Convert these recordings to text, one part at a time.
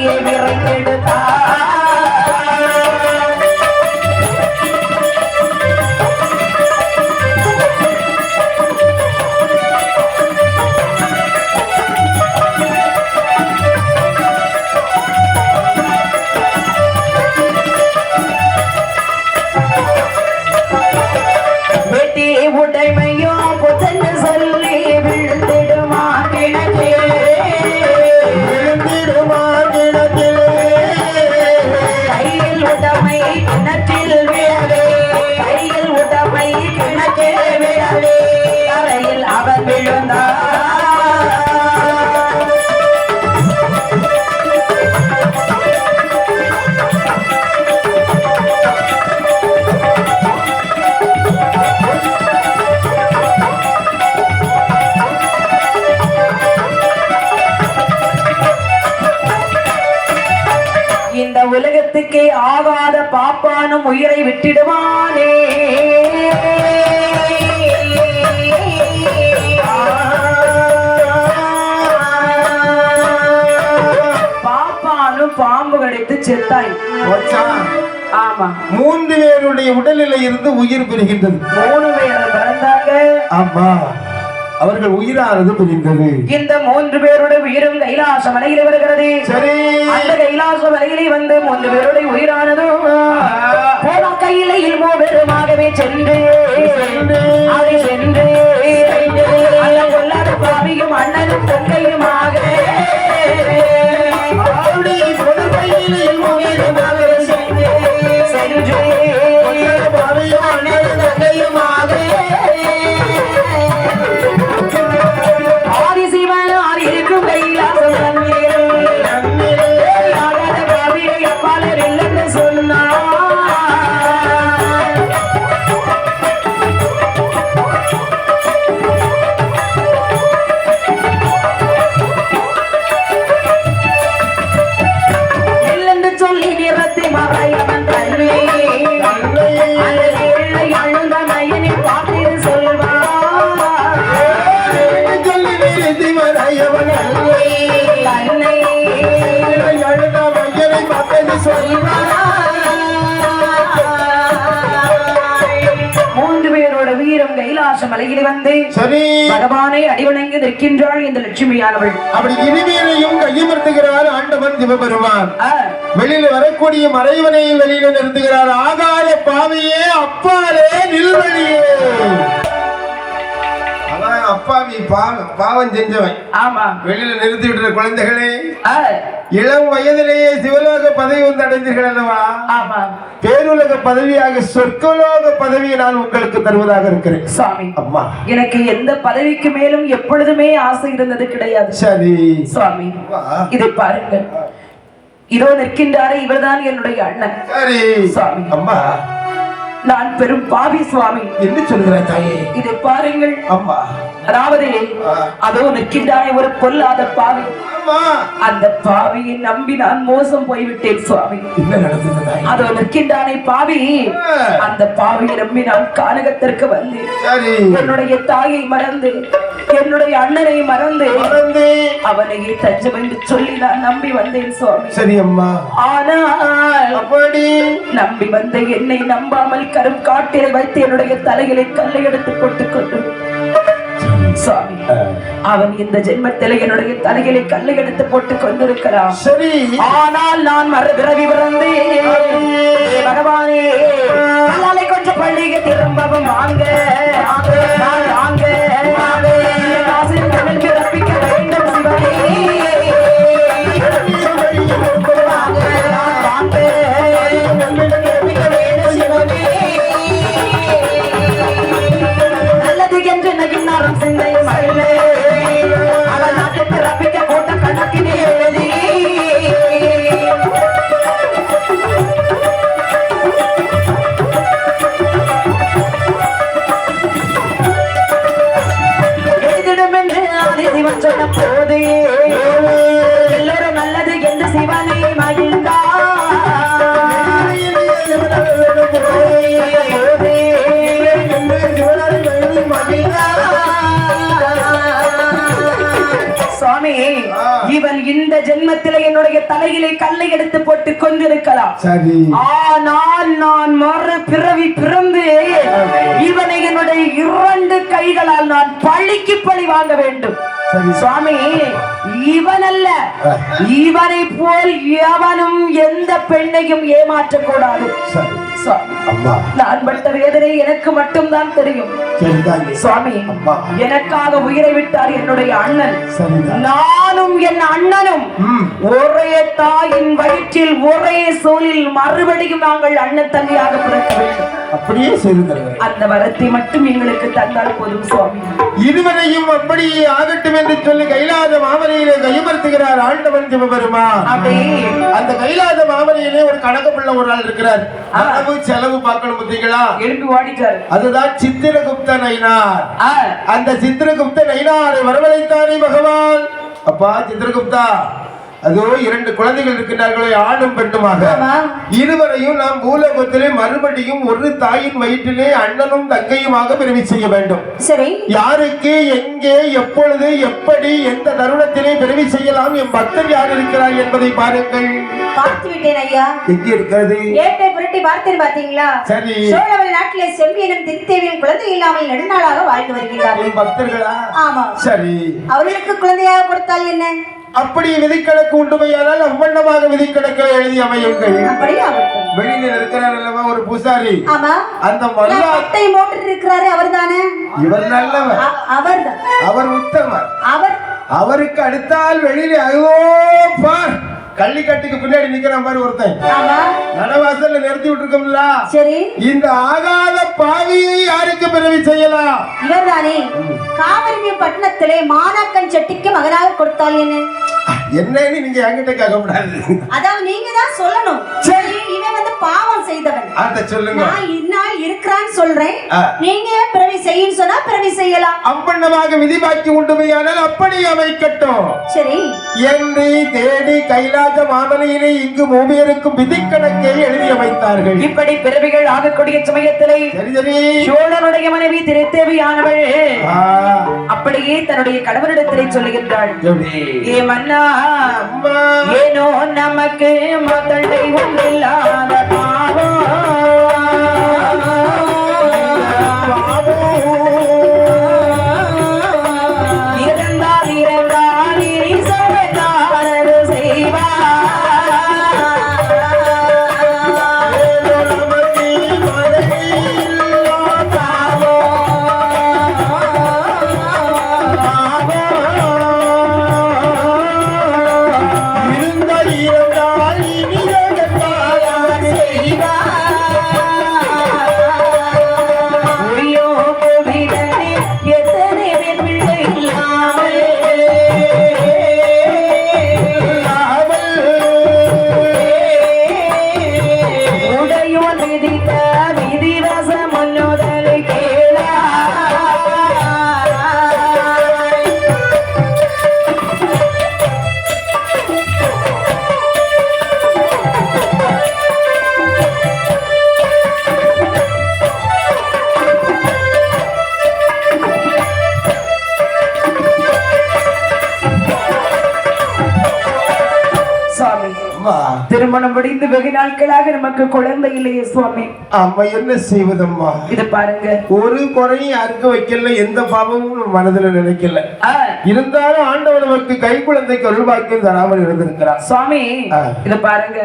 சொல்லியே விரைந்தெடுத்தார். உடைமையும் புத்தன்னு சொல்லி விழுந்திடுமா கிணற்றிலே கையில் உடைமை கிணற்றில் விழவே கையில் உடைமை கிணற்றில் விழவே கரையில் அவர் விழுந்தார். இந்த உலகத்துக்கே ஆகாத பாப்பானும் உயிரை விட்டிடுவானே. பாப்பானும் பாம்பு கடித்து செத்தாய். ஆமா, 3 பேருடைய உடலில் இருந்து உயிர் பெறுகின்றது. 3 பேர் பிறந்தாங்க. ஆமா, அவர்கள் உயிரானது புரிந்தது. இந்த 3 பேருடைய உயிரும் கைலாச மலையிலே வருகிறது. சரி, அந்த கைலாச மலையிலே வந்து 3 பேருடைய உயிரானதும் போன கையிலே பெருமாகவே சென்று அதை சென்று அந்த கொல்லாத பாவியும் அண்ணனும் தங்கையுமாக சென்று பாவியும் அண்ணனும் தங்கையுமாக ஆதிசிவனார் இருக்கும் கைலாசம் பாவியை அப்பாளர் இல்லைன்னு சொன்னார். இல்லென்று சொல்லி நிறத்தி மறையவன் தன்னை அழுந்த நயனை பார்த்து சொல்வார். மூன்று பேரோட வீரம் கைலாச மலையில் வந்து பகவானை அடிவணங்கி நிற்கின்றாள் இந்த லட்சுமியானவள். அப்படி இனிமேலையும் கையமர்த்துகிறார் ஆண்டவன் சிவபெருமான். வெளியில வரக்கூடிய மறைவனை வெளியில நிறுத்துகிறார். ஆகாத பாவையே அப்பாலே நில்வழியே. அப்பாவி பாவம் செஞ்சவன். ஆமா, வெளியில நிறுத்தி விடுற குழந்தைகளே, இளம் வயதிலேயே சிவலோக பதவி வந்து அடைந்தீர்கள் அல்லவா? ஆமா, பேருலக பதவியாக சொர்க்கலோக பதவியை நான் உங்களுக்கு தருவதாக இருக்கிறேன். சுவாமி, அம்மா, எனக்கு எந்த பதவிக்கு மேலும் எப்பொழுதுமே ஆசை இருந்தது கிடையாது. சரி சுவாமி, இதை பாருங்கள். இதோ நிற்கின்றாரே, இவர்தான் என்னுடைய அண்ணன். சரி சுவாமி, அம்மா, நான் பெரும் பாவி சுவாமி. என்ன சொல்கிறாய் தாயே? இதை பாருங்கள் அம்மா. அதாவது அதோ நிற்கின்றானே ஒரு பொல்லாத பாவி. அந்த பாவியை நம்பி நான் மோசம் போய்விட்டேன் சுவாமி. என்ன நடந்தது தாயே? அதோ நிற்கின்றானே பாவி, அந்த பாவியை நம்பி நான் கானகத்திற்கு வந்து என்னுடைய தாயை மறந்து என்னுடைய அண்ணனை மறந்து அவனையே தஞ்சம் என்று சொல்லி நான் நம்பி வந்தேன் சுவாமி. சரி அம்மா. ஆனால் அப்படி நம்பி வந்த என்னை நம்பாமல் கரும் காட்டிலே வைத்து என்னுடைய தலைகளை கல்லை எடுத்து போட்டுக் கொண்டு சுவாமி, அவன் இந்த ஜென்மத்திலே என்னுடைய தலைகளை கல்லை எடுத்து போட்டுக் கொண்டிருக்கிறான். சரி, ஆனால் நான் மறுபிறவி பிறந்து பகவானே கல்லாலை கொஞ்சம் பள்ளிக்கு திரும்பவும் வாங்க வாங்க பிறப்பிக்க வேண்டும் சிவனே. நல்லது என்று நகினாரும் சிந்தை மகளே அவன் நாட்டை பிறப்பிக்க போட்ட கணக்கினே எழுதி ஜென்மத்திலே என்னுடைய தலையிலே கல்லை எடுத்து போட்டு கொண்டிருக்கலாம். சரி, ஆனால் நான் மறு பிறவி பிறந்து இவனை என்னுடைய 2 கைகளால் நான் பழிக்கு பழி வாங்க வேண்டும். சுவாமி, இவன் அல்ல, இவனை போல் எவனும் எந்த பெண்ணையும் ஏமாற்றக்கூடாது. நான் பட்ட வேதனை எனக்கு மட்டும்தான் தெரியும். சுவாமி, எனக்காக உயிரை விட்டார் என்னுடைய அண்ணன். நானும் என் அண்ணனும் ஒரே தாயின் வயிற்றில் ஒரே சோலில் மறுபடியும் நாங்கள் அண்ணன் தங்கையாக பிறக்க வேண்டும். அப்படியே செய்து தருவேன். அந்த வரத்தை மட்டும் எங்களுக்கு தந்தால் போதும் சுவாமி. இருவரையும் அப்படியே ஆகட்டும் என்று சொல்லி கைலாத மாமலையிலே கையமர்த்துகிறார் ஆண்டவன் சிவபெருமான். அந்த கைலாத மாமலையிலே ஒரு கணக்கு பிள்ளை ஒரு ஆள் இருக்கிறார். செலவு பார்க்கணும் பார்த்தீங்களா? எழுப்பி ஓடிட்டார். அதுதான் சித்திரகுப்த நயினார். அந்த சித்திரகுப்த நயினாரை வரவழைத்தாரே பகவான். அப்பா சித்திரகுப்தா, அதோ 2 குழந்தைகள் இருக்கின்றார்களே, ஆணும் பெண்ணுமாக. இருவரையும் நாம் பூலோகத்திலே மறுபடியும் ஒரு தாயின் வயிற்றிலே அண்ணனும் தங்கையுமாக பிறவி செய்ய வேண்டும். சரி, யாருக்கு, எங்கே, எப்பொழுது, எப்படி, எந்த தருணத்திலே பிறவி செய்யலாம், என் பக்தர் யார் இருக்கிறார் என்பதை பாருங்கள். பார்த்து விட்டேன் ஐயா. எங்கே இருக்கிறது? ஏட்டை புரட்டி பார்த்தேன் பாத்தீங்களா? சரி. சோழவள நாட்டிலே செம்பியனும் திருத்தேவியும் குழந்தை இல்லாமல் நெடுநாளாக வாழ்ந்து வருகிறார்கள். பக்தர்களா? ஆமா. சரி. அவர்களுக்கு குழந்தையாக கொடுத்தால் என்ன? அப்படி விதிக்கணக்கு உண்டுமையானால் அவ்வண்ணமாக விதிக்கணக்கில் எழுதி அமையுங்கள். வெளியில இருக்கிறார் அல்லவா ஒரு பூசாரி? ஆமா. அந்த மொட்டை மோட்டர் இருக்கிறாரு, அவர்தானே? இவர் நல்லவர். அவர்தான். அவர் உத்தமர். அவருக்கு அடுத்தால் வெளியில அதோ பார் கள்ளிக்கட்டுக்கு பின்னாடி நிக்கிற மாதிரி ஒருத்தன் நடவாசல்ல நிறுத்தி விட்டுருக்கோம்ல. சரி, இந்த ஆகாத பாவியை யாருக்கு பிறவி செய்யலாம்? இவர்தானே. காவிரி பட்டணத்திலே மாணாக்கன் செட்டிக்கு மகனாக கொடுத்தால் என்ன? என்னன்னு நீங்க என்கிட்ட கேட்க கூடாது. அதாவது நீங்க தான் சொல்லணும். சரி, இவன் வந்து பாவம் செய்தவன். அத சொல்லுங்க. நான் இன்னால் இருக்கிறான்னு சொல்றேன். நீங்க பிறவி செய்யும் சொன்னா பிறவி செய்யலாம். அம்பண்ணமாக விதிபாக்கி உண்டுமையானால் அப்படி அமைக்கட்டும். சரி என்று தேடி கைலாச மாமலையிலே இங்கு மூமியருக்கும் விதிக்கணக்கை எழுதி அமைத்தார்கள். இப்படி பிறவிகள் ஆகக்கூடிய சமயத்திலே சோழனுடைய மனைவி திருத்தேவியானவள் அப்படியே தன்னுடைய கணவரிடத்திலே சொல்லுகின்றாள், ஏ மன்னா, ஏனோ நமக்கு மதலை ஒன்றில்லாத பாவம் இருந்தால் இனி சோழக்காரர் செய்வார். திருமணம் முடிந்து வெகு நாட்களாக நமக்கு குழந்தை இல்லையே சுவாமி. அம்மா என்ன செய்வதம்மா? இது பாருங்க, ஒரு குறையும் யாருக்கு வைக்கல, எந்த பாவமும் மனதுல நினைக்கல. இருந்தாலும் ஆண்டவர் நமக்கு கை குழந்தைக்கு அருள்வாக்கியம் தராமல் இருந்திருக்கிறார் சுவாமி. இத பாருங்க,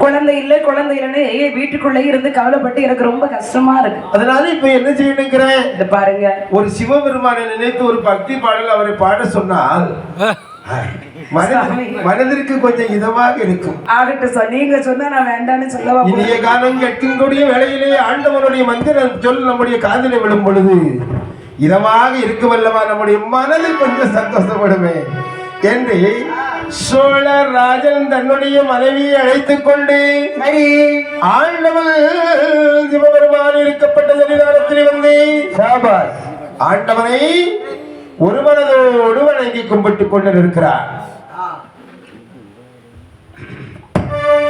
குழந்தை இல்லைன்னு வீட்டுக்குள்ளே இருந்து கவலைப்பட்டு எனக்கு ரொம்ப கஷ்டமா இருக்கு. அதனால இப்ப என்ன செய்யணுங்கிறேன், இத பாருங்க, ஒரு சிவபெருமானை நினைத்து ஒரு பக்தி பாடல் அவரை பாட சொன்னால் மனதிற்கு கொஞ்சம் இதமாக இருக்கும். ஆகட்டும், நீங்க சொன்னா நான் வேண்டான்னு சொல்லவா? இனிய காலம் கேட்கக்கூடிய வேளையிலே ஆண்டவனுடைய மந்திரம் சொல் நம்முடைய காதிலே விழும் பொழுது இதமாக இருக்குமல்லவா, நம்முடைய மனதில் கொஞ்சம் சந்தோஷப்படுமே என்று சோழராஜன் தன்னுடைய மனைவியை அழைத்துக் கொண்டு ஆண்டவன் சிவபெருமான் இருக்கப்பட்ட சன்னிதானத்தில் வந்து ஆண்டவனை ஒரு மனதோடு வணங்கி கும்பிட்டுக் கொண்டிருக்கிறார்.